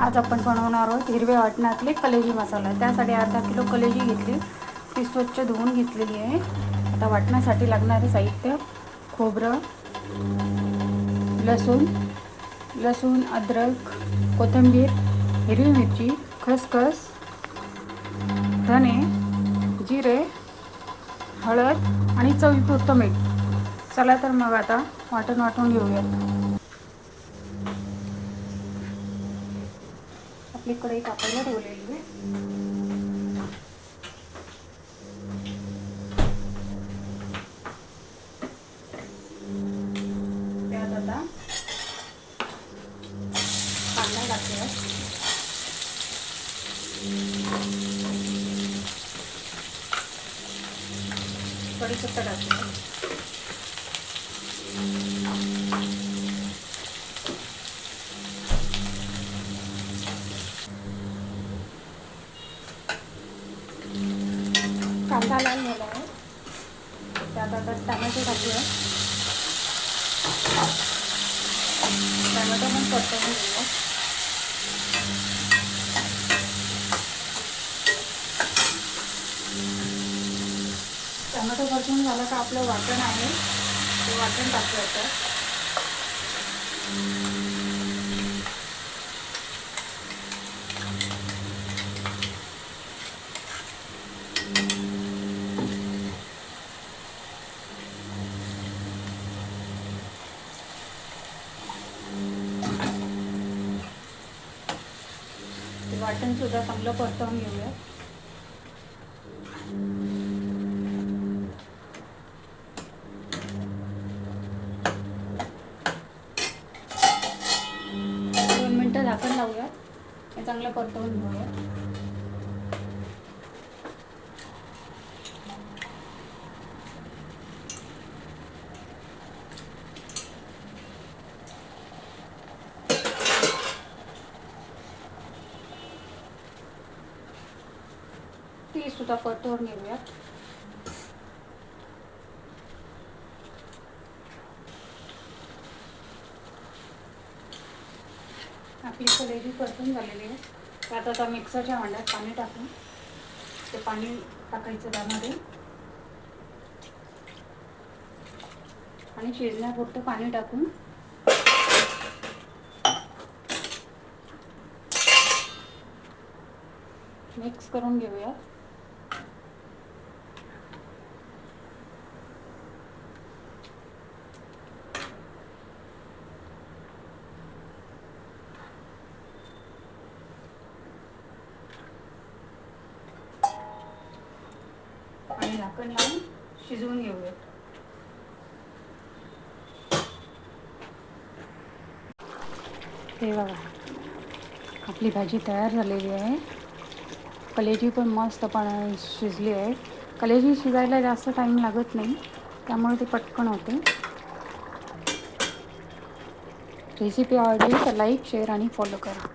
आज आपण बनवणार आहोत हिरव्या वाटणातले कलेजी मसाला. त्यासाठी अर्धा किलो कलेजी घेतली, ती स्वच्छ धुवून घेतलेली आहे. आता वाटण्यासाठी लागणारे साहित्य: खोबरं, लसूण, अद्रक, कोथिंबीर, हिरवी मिरची, खसखस, धने, जिरे, हळद आणि चवीपुरतं मीठ. चला तर मग आता वाटून घेऊयात. आपली कढई तापायला ठेवलेली आहे. त्यात आता कांदा टाकूया, कढीपत्ता टाकूया, कांदा लाल झाला आहे. त्यात आता टमॅटो टाकूया. टमॅटो पण परतवून घेऊया. टमॅटो परतून झालं का आपलं वाटण आहे ते वाटण टाकूया. वाटण सुद्धा चांगलं परतवून घेऊया. झाकण लावूया. हे चांगलं परतवून घेऊया. ती सुद्धा परतवून घेऊया. आपली कढई परतून झालेली आहे. त्यात आता मिक्सरच्या भांड्यात पाणी टाकून ते पाणी टाकायचं त्यामध्ये आणि शिजण्यापुरतं पाणी टाकून मिक्स करून घेऊया. आणि झाकण लावून शिजवून घेऊया. हे बघा, आपली भाजी तयार झालेली आहे. कलेजी पण मस्त शिजली आहे. कलेजी शिजायला जास्त टाईम लागत नाही, त्यामुळे ते पटकन होते. रेसिपी आवडली तर लाईक, शेअर आणि फॉलो करा.